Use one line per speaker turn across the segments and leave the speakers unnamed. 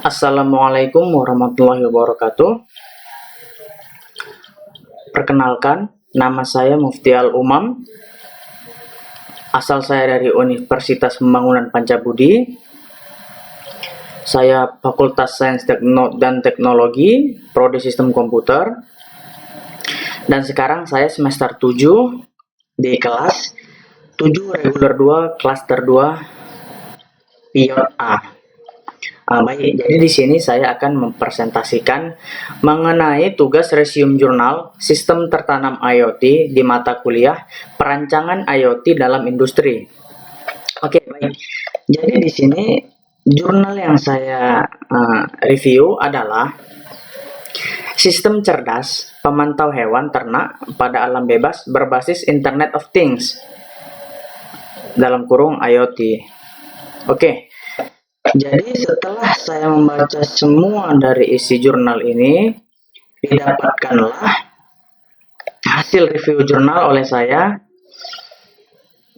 Assalamualaikum warahmatullahi wabarakatuh. Perkenalkan, nama saya Muftial Umam. Asal saya dari Universitas Pembangunan Pancabudi. Saya Fakultas Sains dan Teknologi, Prodi Sistem Komputer. Dan sekarang saya semester 7 di kelas 7 reguler 2 klaster 2 Piot A. Baik, jadi di sini saya akan mempresentasikan mengenai tugas resium jurnal Sistem Tertanam IoT di mata kuliah Perancangan IoT dalam Industri. Oke, baik. Jadi di sini jurnal yang saya review adalah Sistem Cerdas Pemantau Hewan Ternak pada Alam Bebas berbasis Internet of Things dalam kurung IoT. Oke. Jadi setelah saya membaca semua dari isi jurnal ini, didapatkanlah hasil review jurnal oleh saya.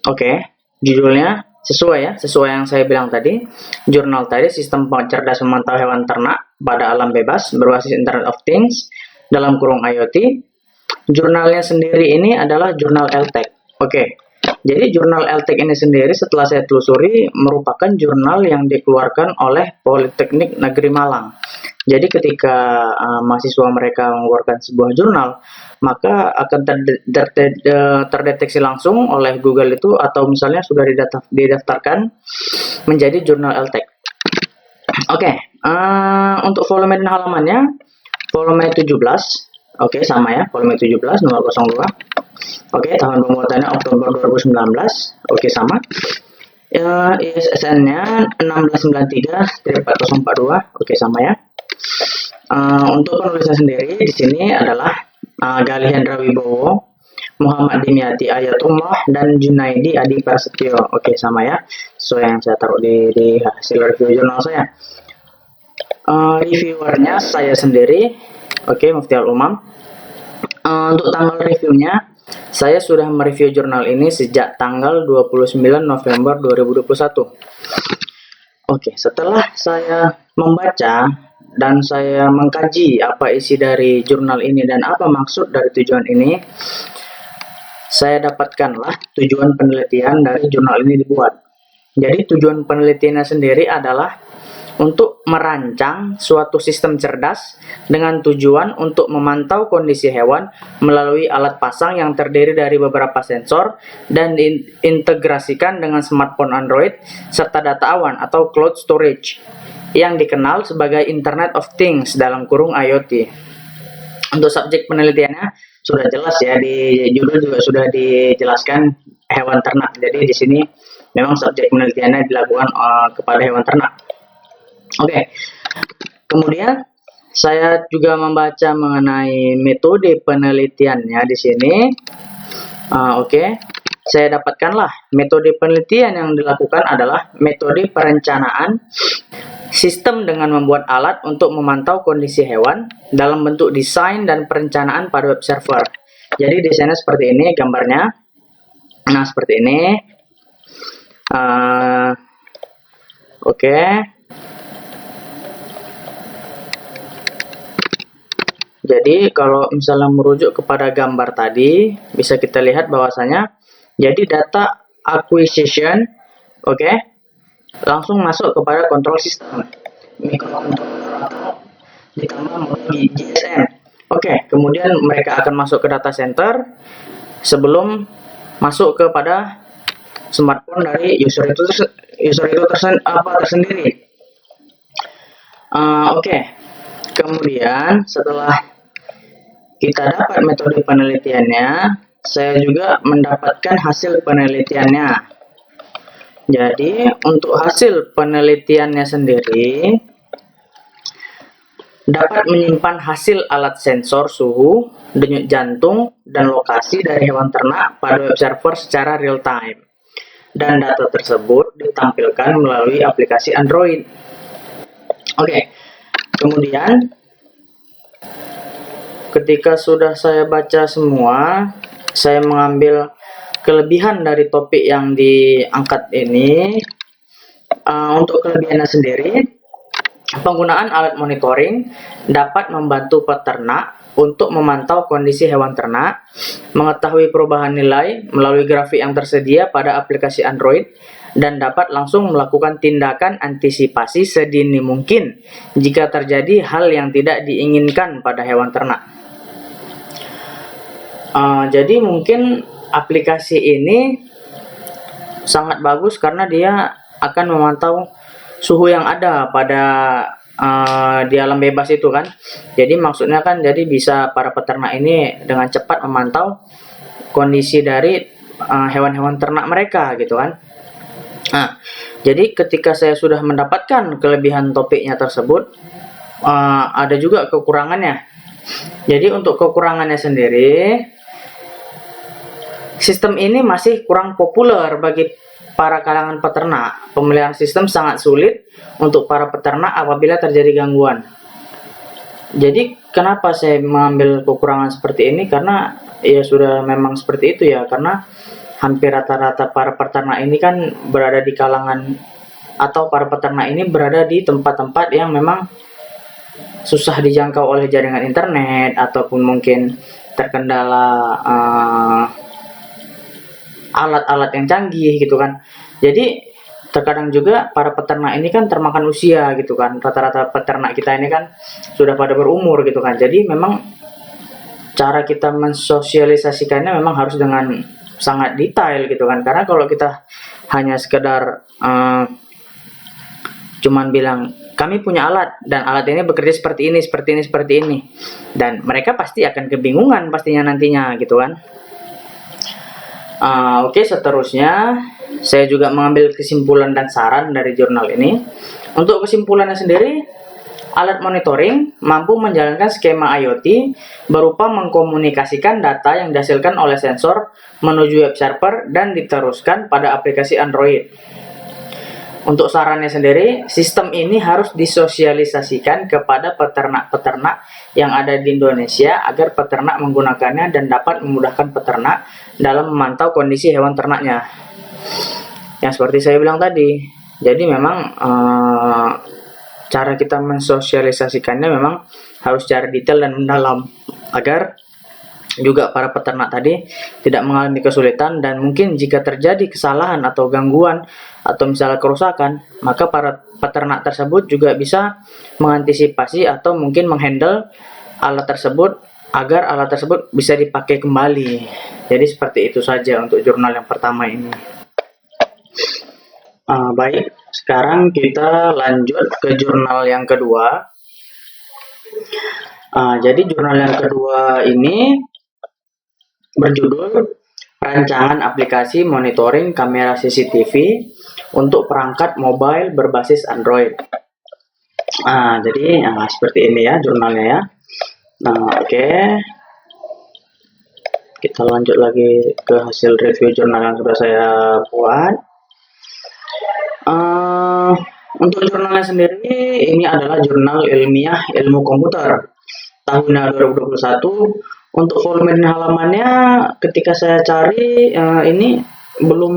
Oke, judulnya sesuai yang saya bilang tadi. Jurnal tadi Sistem Cerdas Memantau Hewan Ternak pada Alam Bebas berbasis Internet of Things dalam kurung IoT. Jurnalnya sendiri ini adalah jurnal LTEC. Oke. Jadi jurnal LTEC ini sendiri setelah saya telusuri merupakan jurnal yang dikeluarkan oleh Politeknik Negeri Malang. Jadi ketika mahasiswa mereka mengeluarkan sebuah jurnal, maka akan terdeteksi langsung oleh Google itu atau misalnya sudah didaftarkan menjadi jurnal LTEC. Oke, untuk volume dan halamannya, volume 17. Oke, sama ya, volume 17 nomor 02. Oke, tahun pembuatannya Oktober 2019. Oke, sama. ISSN-nya 1693-4042. Oke, sama ya. Untuk penulisnya sendiri di sini adalah Galih Hendra Wibowo, Muhammad Dimyati Ayatullah, dan Junaidi Adi Prasetyo. Oke, sama ya. Sesuai yang saya taruh di hasil review jurnal saya. Reviewernya saya sendiri. Oke, Muftial Umam. Untuk tanggal reviewnya, saya sudah mereview jurnal ini sejak tanggal 29 November 2021. Oke, setelah saya membaca dan saya mengkaji apa isi dari jurnal ini dan apa maksud dari tujuan ini, saya dapatkanlah tujuan penelitian dari jurnal ini dibuat. Jadi tujuan penelitiannya sendiri adalah untuk merancang suatu sistem cerdas dengan tujuan untuk memantau kondisi hewan melalui alat pasang yang terdiri dari beberapa sensor dan diintegrasikan dengan smartphone Android serta data awan atau cloud storage yang dikenal sebagai Internet of Things dalam kurung IoT. Untuk subjek penelitiannya sudah jelas ya, di judul juga sudah dijelaskan hewan ternak. Jadi di sini memang subjek penelitiannya dilakukan kepada hewan ternak. Oke, kemudian saya juga membaca mengenai metode penelitiannya di sini. Oke, saya dapatkanlah metode penelitian yang dilakukan adalah metode perencanaan sistem dengan membuat alat untuk memantau kondisi hewan dalam bentuk desain dan perencanaan pada web server. Jadi desainnya seperti ini gambarnya. Nah, seperti ini. Oke. Jadi kalau misalnya merujuk kepada gambar tadi, bisa kita lihat bahwasanya jadi data acquisition, oke, langsung masuk kepada control system, mikrocontroller atau ditambah modul GSM. Oke, kemudian mereka akan masuk ke data center sebelum masuk kepada smartphone dari user itu tersendiri. Oke, kemudian setelah kita dapat metode penelitiannya, saya juga mendapatkan hasil penelitiannya. Jadi untuk hasil penelitiannya sendiri dapat menyimpan hasil alat sensor suhu, denyut jantung, dan lokasi dari hewan ternak pada web server secara real time. Dan data tersebut ditampilkan melalui aplikasi Android. Oke, kemudian ketika sudah saya baca semua, saya mengambil kelebihan dari topik yang diangkat ini. Untuk kelebihannya sendiri, Penggunaan alat monitoring dapat membantu peternak untuk memantau kondisi hewan ternak, mengetahui perubahan nilai melalui grafik yang tersedia pada aplikasi Android, dan dapat langsung melakukan tindakan antisipasi sedini mungkin jika terjadi hal yang tidak diinginkan pada hewan ternak. Jadi mungkin aplikasi ini sangat bagus karena dia akan memantau suhu yang ada pada di alam bebas itu kan. Jadi maksudnya kan jadi bisa para peternak ini dengan cepat memantau kondisi dari hewan-hewan ternak mereka gitu kan. Nah, jadi ketika saya sudah mendapatkan kelebihan topiknya tersebut, ada juga kekurangannya. Jadi untuk kekurangannya sendiri, sistem ini masih kurang populer bagi para kalangan peternak. Pemeliharaan sistem sangat sulit untuk para peternak apabila terjadi gangguan. Jadi kenapa saya mengambil kekurangan seperti ini? Karena ya sudah memang seperti itu ya, karena hampir rata-rata para peternak ini kan berada di kalangan, atau para peternak ini berada di tempat-tempat yang memang susah dijangkau oleh jaringan internet, ataupun mungkin terkendala alat-alat yang canggih gitu kan. Jadi terkadang juga para peternak ini kan termakan usia gitu kan. Rata-rata peternak kita ini kan sudah pada berumur gitu kan. Jadi memang cara kita mensosialisasikannya memang harus dengan sangat detail gitu kan. Karena kalau kita hanya sekedar cuman bilang kami punya alat dan alat ini bekerja seperti ini, seperti ini, seperti ini, dan mereka pasti akan kebingungan pastinya nantinya gitu kan. Oke, seterusnya saya juga mengambil kesimpulan dan saran dari jurnal ini. Untuk kesimpulannya sendiri, alat monitoring mampu menjalankan skema IoT berupa mengkomunikasikan data yang dihasilkan oleh sensor menuju web server dan diteruskan pada aplikasi Android. Untuk sarannya sendiri, sistem ini harus disosialisasikan kepada peternak-peternak yang ada di Indonesia agar peternak menggunakannya dan dapat memudahkan peternak dalam memantau kondisi hewan ternaknya. Yang seperti saya bilang tadi, jadi memang cara kita mensosialisasikannya memang harus secara detail dan mendalam agar juga para peternak tadi tidak mengalami kesulitan, dan mungkin jika terjadi kesalahan atau gangguan atau misalnya kerusakan, maka para peternak tersebut juga bisa mengantisipasi atau mungkin menghandle alat tersebut agar alat tersebut bisa dipakai kembali. Jadi seperti itu saja untuk jurnal yang pertama ini. Baik, sekarang kita lanjut ke jurnal yang kedua. Jadi jurnal yang kedua ini berjudul Rancangan Aplikasi Monitoring Kamera CCTV untuk Perangkat Mobile Berbasis Android. Jadi seperti ini ya jurnalnya ya. Oke. Kita lanjut lagi ke hasil review jurnal yang sudah saya buat. Untuk jurnalnya sendiri, ini adalah jurnal ilmiah ilmu komputer tahun 2021. Untuk volume halamannya ketika saya cari ini belum,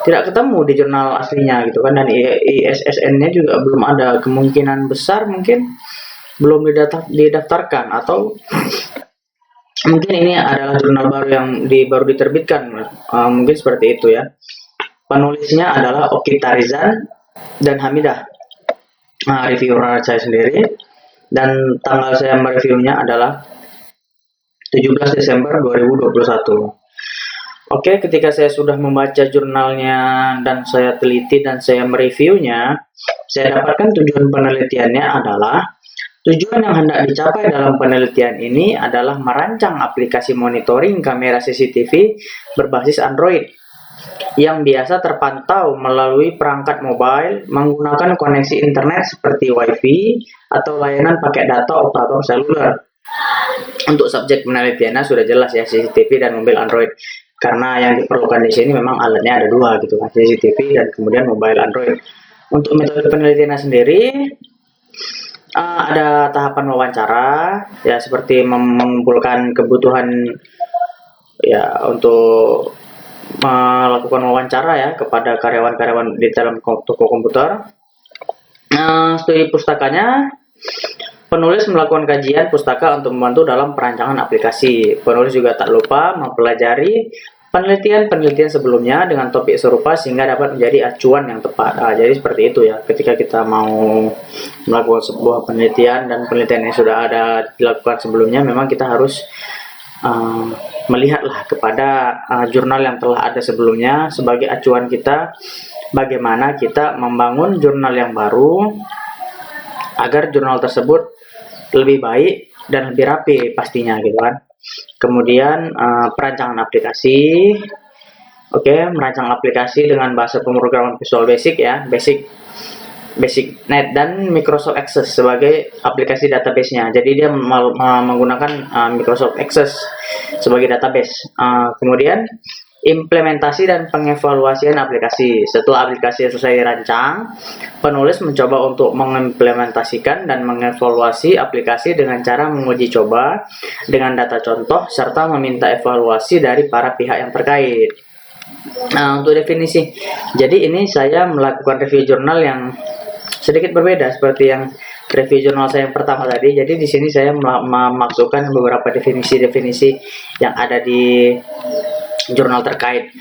tidak ketemu di jurnal aslinya gitu kan, dan ISSN-nya juga belum ada, kemungkinan besar mungkin belum didaftarkan, atau mungkin ini adalah jurnal baru yang baru diterbitkan, mungkin seperti itu ya. Penulisnya adalah Okita Rizan dan Hamidah. Reviewer saya sendiri, dan tanggal saya mereviewnya adalah 17 Desember 2021. Oke, ketika saya sudah membaca jurnalnya dan saya teliti dan saya mereviewnya, saya dapatkan tujuan penelitiannya adalah, tujuan yang hendak dicapai dalam penelitian ini adalah merancang aplikasi monitoring kamera CCTV berbasis Android yang biasa terpantau melalui perangkat mobile menggunakan koneksi internet seperti Wi-Fi atau layanan pakai data operator seluler. Untuk subjek penelitiannya sudah jelas ya, CCTV dan mobil Android. Karena yang diperlukan di sini memang alatnya ada dua gitu kan, CCTV dan kemudian mobile Android. Untuk metode penelitiannya sendiri, ada tahapan wawancara ya, seperti mengumpulkan kebutuhan ya untuk melakukan wawancara ya kepada karyawan-karyawan di dalam toko komputer. Studi pustakanya, penulis melakukan kajian pustaka untuk membantu dalam perancangan aplikasi. Penulis juga tak lupa mempelajari penelitian-penelitian sebelumnya dengan topik serupa sehingga dapat menjadi acuan yang tepat. Jadi seperti itu ya, ketika kita mau melakukan sebuah penelitian dan penelitian yang sudah ada dilakukan sebelumnya, memang kita harus melihatlah kepada jurnal yang telah ada sebelumnya sebagai acuan kita bagaimana kita membangun jurnal yang baru agar jurnal tersebut lebih baik dan lebih rapi pastinya gitu kan. Kemudian perancangan aplikasi. Merancang aplikasi dengan bahasa pemrograman Visual Basic ya, BASIC.NET dan Microsoft Access sebagai aplikasi database-nya. Jadi dia menggunakan Microsoft Access sebagai database. Kemudian implementasi dan pengevaluasian aplikasi. Setelah aplikasi selesai dirancang, penulis mencoba untuk mengimplementasikan dan mengevaluasi aplikasi dengan cara menguji coba dengan data contoh serta meminta evaluasi dari para pihak yang terkait. Untuk definisi, jadi ini saya melakukan review jurnal yang sedikit berbeda seperti yang review jurnal saya yang pertama tadi. Jadi di sini saya memasukkan beberapa definisi-definisi yang ada di jurnal terkait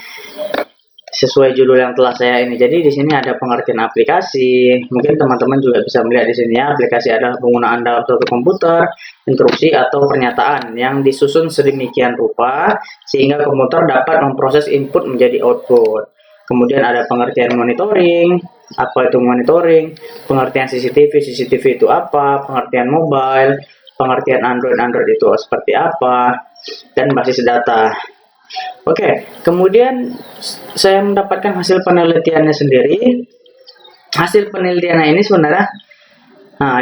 sesuai judul yang telah saya ini. Jadi di sini ada pengertian aplikasi. Mungkin teman-teman juga bisa melihat di sini ya, aplikasi adalah penggunaan dalam suatu komputer, instruksi atau pernyataan yang disusun sedemikian rupa sehingga komputer dapat memproses input menjadi output. Kemudian ada pengertian monitoring. Apa itu monitoring? Pengertian CCTV itu apa? Pengertian mobile, pengertian Android itu seperti apa? Dan basis data. Kemudian saya mendapatkan hasil penelitiannya sendiri. Hasil penelitiannya ini sebenarnya,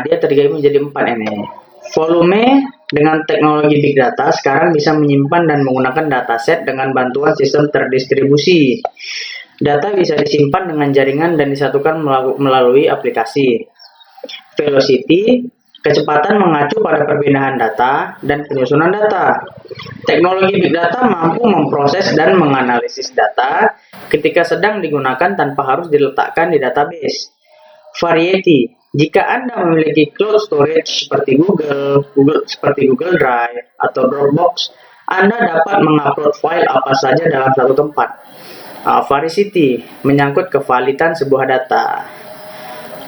dia terbagi menjadi 4 ini. Volume dengan teknologi Big Data sekarang bisa menyimpan dan menggunakan dataset dengan bantuan sistem terdistribusi. Data bisa disimpan dengan jaringan dan disatukan melalui aplikasi. Velocity, kecepatan mengacu pada perpindahan data dan penyusunan data. Teknologi Big Data mampu memproses dan menganalisis data ketika sedang digunakan tanpa harus diletakkan di database. Variety, jika Anda memiliki cloud storage seperti Google Drive atau Dropbox, Anda dapat mengupload file apa saja dalam satu tempat. Veracity, menyangkut kevalidan sebuah data.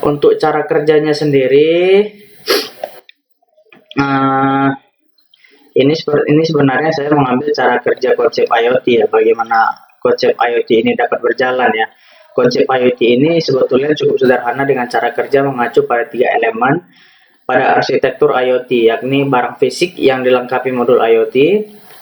Untuk cara kerjanya sendiri, ini sebenarnya saya mengambil cara kerja konsep IoT ya, bagaimana konsep IoT ini dapat berjalan ya. Konsep IoT ini sebetulnya cukup sederhana dengan cara kerja mengacu pada 3 elemen pada arsitektur IoT, yakni barang fisik yang dilengkapi modul IoT,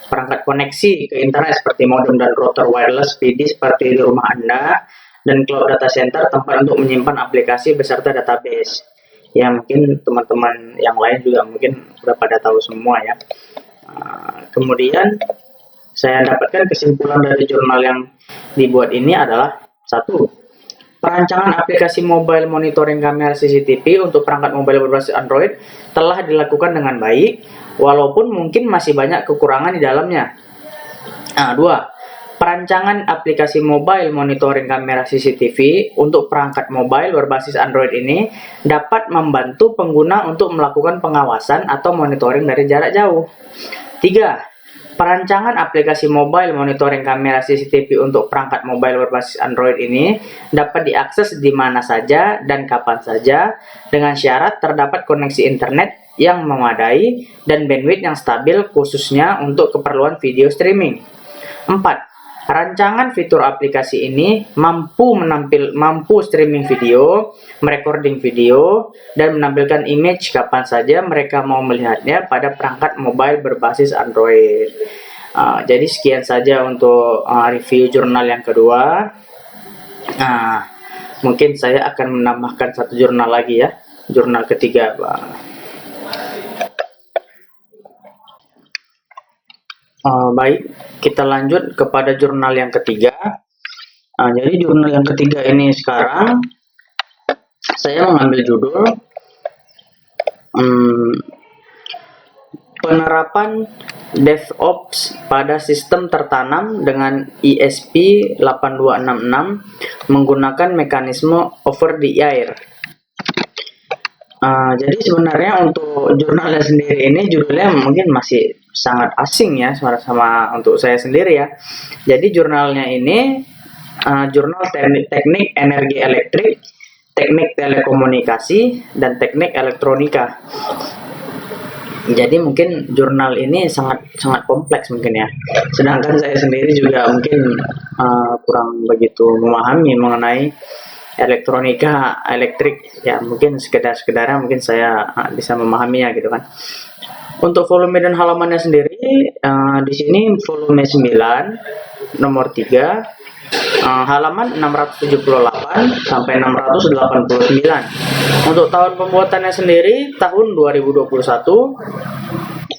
perangkat koneksi ke internet seperti modem dan router wireless PD seperti di rumah Anda, dan cloud data center tempat untuk menyimpan aplikasi beserta database. Ya mungkin teman-teman yang lain juga mungkin sudah pada tahu semua ya. Kemudian saya dapatkan kesimpulan dari jurnal yang dibuat ini adalah 1. Perancangan aplikasi mobile monitoring kamera CCTV untuk perangkat mobile berbasis Android telah dilakukan dengan baik, walaupun mungkin masih banyak kekurangan di dalamnya. 2. Perancangan aplikasi mobile monitoring kamera CCTV untuk perangkat mobile berbasis Android ini dapat membantu pengguna untuk melakukan pengawasan atau monitoring dari jarak jauh. 3. Perancangan aplikasi mobile monitoring kamera CCTV untuk perangkat mobile berbasis Android ini dapat diakses di mana saja dan kapan saja dengan syarat terdapat koneksi internet yang memadai dan bandwidth yang stabil khususnya untuk keperluan video streaming. 4. Rancangan fitur aplikasi ini mampu streaming video, merecording video, dan menampilkan image kapan saja mereka mau melihatnya pada perangkat mobile berbasis Android. Jadi sekian saja untuk review jurnal yang kedua. Mungkin saya akan menambahkan satu jurnal lagi ya, jurnal ketiga. Baik, kita lanjut kepada jurnal yang ketiga. Jadi jurnal yang ketiga ini sekarang saya mengambil judul penerapan DevOps pada sistem tertanam dengan ESP8266 menggunakan mekanisme over the air. Jadi sebenarnya untuk jurnalnya sendiri ini judulnya mungkin masih sangat asing ya sama untuk saya sendiri ya. Jadi jurnalnya ini jurnal teknik energi elektrik, teknik telekomunikasi, dan teknik elektronika. Jadi mungkin jurnal ini sangat sangat kompleks mungkin ya. Sedangkan saya sendiri juga mungkin kurang begitu memahami mengenai elektronika, elektrik ya, mungkin sekedar-sekedarnya mungkin saya bisa memahaminya gitu kan. Untuk volume dan halamannya sendiri di sini volume 9 nomor 3 halaman 678 sampai 689. Untuk tahun pembuatannya sendiri tahun 2021.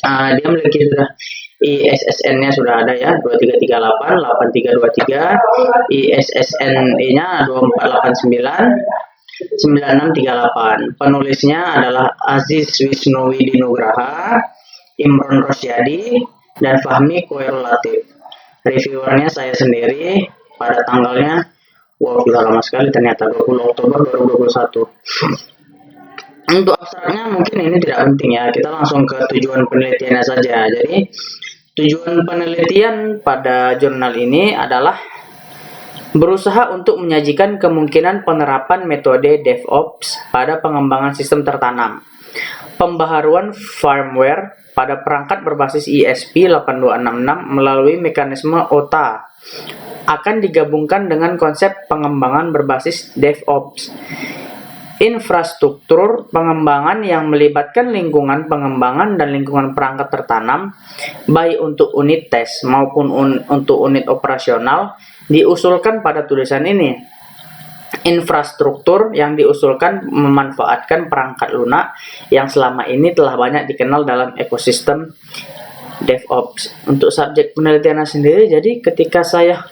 Dia memiliki sudah ISSN-nya sudah ada ya 2338 8323, ISSN-nya 2489 9638. Penulisnya adalah Aziz Wisnuwidi Nugraha, Imron Rosyadi, dan Fahmi Koirul Latif. Reviewernya saya sendiri pada tanggalnya, wow sudah lama sekali ternyata, 20 Oktober 2021. Untuk abstraknya mungkin ini tidak penting ya, kita langsung ke tujuan penelitiannya saja. Jadi tujuan penelitian pada jurnal ini adalah berusaha untuk menyajikan kemungkinan penerapan metode DevOps pada pengembangan sistem tertanam, pembaharuan firmware pada perangkat berbasis ESP8266 melalui mekanisme OTA akan digabungkan dengan konsep pengembangan berbasis DevOps. Infrastruktur pengembangan yang melibatkan lingkungan pengembangan dan lingkungan perangkat tertanam, baik untuk unit tes maupun untuk unit operasional, diusulkan pada tulisan ini. Infrastruktur yang diusulkan memanfaatkan perangkat lunak yang selama ini telah banyak dikenal dalam ekosistem DevOps. Untuk subjek penelitiannya sendiri, jadi ketika saya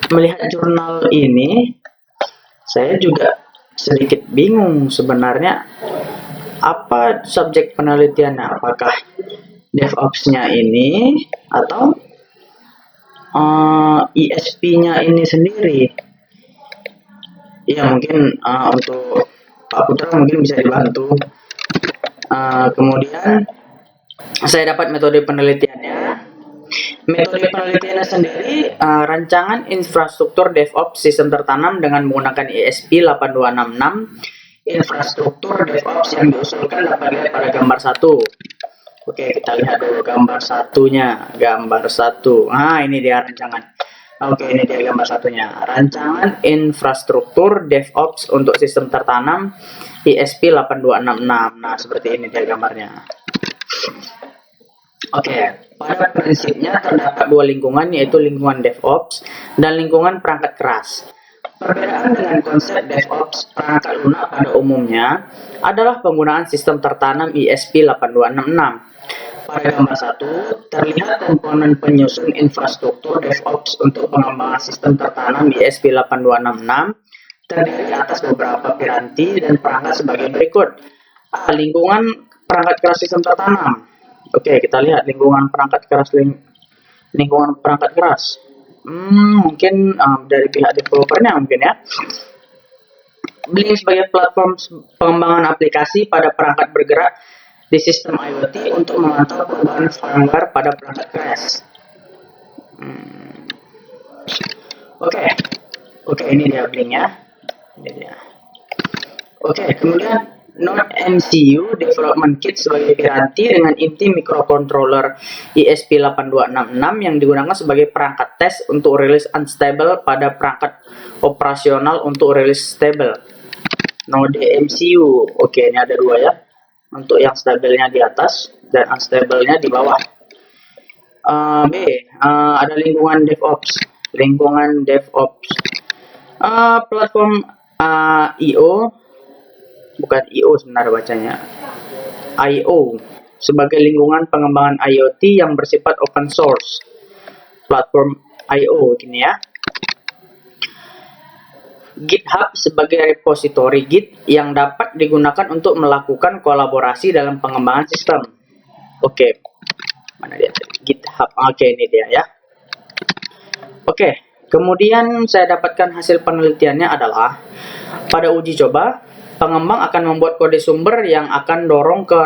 melihat jurnal ini, saya juga sedikit bingung sebenarnya apa subjek penelitiannya, apakah DevOps-nya ini atau ESP-nya ini sendiri. Ya mungkin untuk Pak Putra mungkin bisa dibantu. Kemudian saya dapat metode penelitiannya. Metode penelitiannya sendiri rancangan infrastruktur DevOps sistem tertanam dengan menggunakan ESP8266. Infrastruktur DevOps yang diusulkan dapat dilihat pada gambar 1. Oke, kita lihat dulu gambar satunya. Gambar 1. Ini dia rancangan. Oke, ini dia gambar satunya. Rancangan infrastruktur DevOps untuk sistem tertanam ESP8266. Nah, seperti ini dia gambarnya. Oke, pada prinsipnya terdapat dua lingkungan, yaitu lingkungan DevOps dan lingkungan perangkat keras. Perbedaan dengan konsep DevOps perangkat lunak pada umumnya adalah penggunaan sistem tertanam ESP8266. Pada gambar 1, terlihat komponen penyusun infrastruktur DevOps untuk pengembangan sistem tertanam ESP8266 terdiri atas beberapa piranti dan perangkat sebagai berikut. Lingkungan perangkat keras sistem tertanam. Oke, kita lihat lingkungan perangkat keras. Mungkin dari pihak developernya mungkin ya. Blink sebagai platform pengembangan aplikasi pada perangkat bergerak di sistem IoT untuk memantau perubahan firmware pada perangkat keras. Oke, ini dia Blink-nya. Oke, kemudian Node MCU Development Kit sebagai piranti dengan inti microcontroller ESP8266 yang digunakan sebagai perangkat tes untuk rilis unstable pada perangkat operasional untuk rilis stable. Node MCU, oke, ini ada dua ya, untuk yang stabilnya di atas dan unstable-nya di bawah. Ada lingkungan DevOps. Platform IO, bukan IO sebenarnya bacanya, IO, sebagai lingkungan pengembangan IoT yang bersifat open source. Platform IO gini ya. GitHub sebagai repository Git yang dapat digunakan untuk melakukan kolaborasi dalam pengembangan sistem. Oke, mana dia? GitHub. Oke, ini dia ya. Oke, kemudian saya dapatkan hasil penelitiannya adalah pada uji coba Pengembang akan membuat kode sumber yang akan dorong ke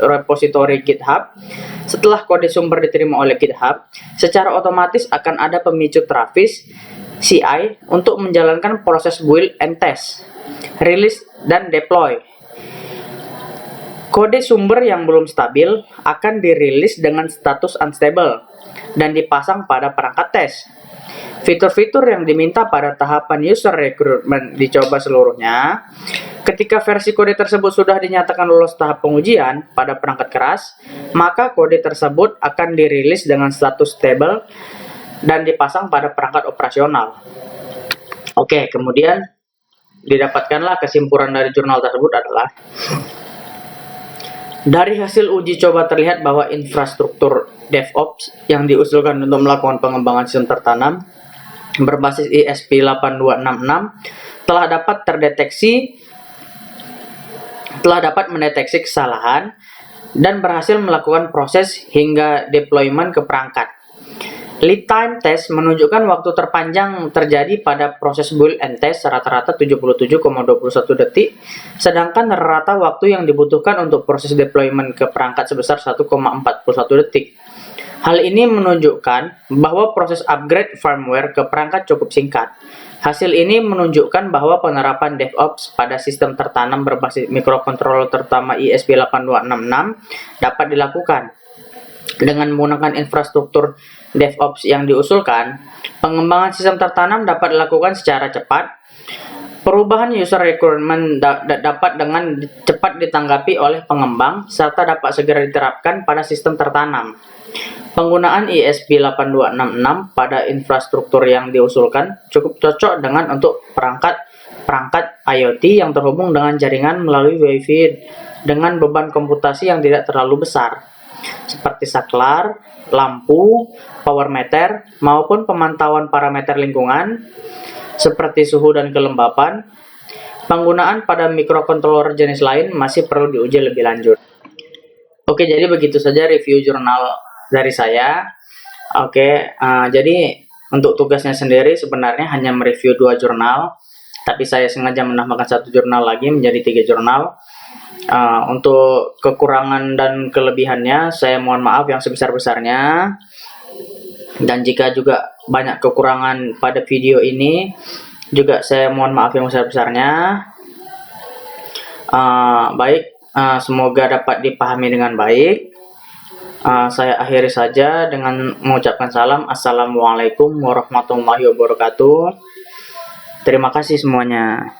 repository GitHub. Setelah kode sumber diterima oleh GitHub, secara otomatis akan ada pemicu Travis CI untuk menjalankan proses build and test, release, dan deploy. Kode sumber yang belum stabil akan dirilis dengan status unstable dan dipasang pada perangkat tes. Fitur-fitur yang diminta pada tahapan user recruitment dicoba seluruhnya. Ketika versi kode tersebut sudah dinyatakan lolos tahap pengujian pada perangkat keras, maka kode tersebut akan dirilis dengan status stable dan dipasang pada perangkat operasional. Oke, kemudian didapatkanlah kesimpulan dari jurnal tersebut adalah dari hasil uji coba terlihat bahwa infrastruktur DevOps yang diusulkan untuk melakukan pengembangan sistem tertanam berbasis ESP8266 telah dapat mendeteksi kesalahan dan berhasil melakukan proses hingga deployment ke perangkat. Lead time test menunjukkan waktu terpanjang terjadi pada proses build and test rata-rata 77,21 detik, sedangkan rata waktu yang dibutuhkan untuk proses deployment ke perangkat sebesar 1,41 detik. Hal ini menunjukkan bahwa proses upgrade firmware ke perangkat cukup singkat. Hasil ini menunjukkan bahwa penerapan DevOps pada sistem tertanam berbasis mikrokontroler terutama ESP8266 dapat dilakukan. Dengan menggunakan infrastruktur DevOps yang diusulkan, pengembangan sistem tertanam dapat dilakukan secara cepat. Perubahan user requirement dapat dengan cepat ditanggapi oleh pengembang serta dapat segera diterapkan pada sistem tertanam. Penggunaan ESP8266 pada infrastruktur yang diusulkan cukup cocok dengan untuk perangkat IoT yang terhubung dengan jaringan melalui Wi-Fi dengan beban komputasi yang tidak terlalu besar, seperti saklar, lampu, power meter, maupun pemantauan parameter lingkungan seperti suhu dan kelembapan. Penggunaan pada mikrokontroler jenis lain masih perlu diuji lebih lanjut. Oke, jadi begitu saja review jurnal dari saya. Oke, jadi untuk tugasnya sendiri sebenarnya hanya mereview 2 jurnal, tapi saya sengaja menambahkan 1 jurnal lagi menjadi 3 jurnal. Untuk kekurangan dan kelebihannya saya mohon maaf yang sebesar-besarnya, dan jika juga banyak kekurangan pada video ini juga saya mohon maaf yang besar-besarnya. Semoga dapat dipahami dengan baik. Saya akhiri saja dengan mengucapkan salam. Assalamualaikum warahmatullahi wabarakatuh. Terima kasih semuanya.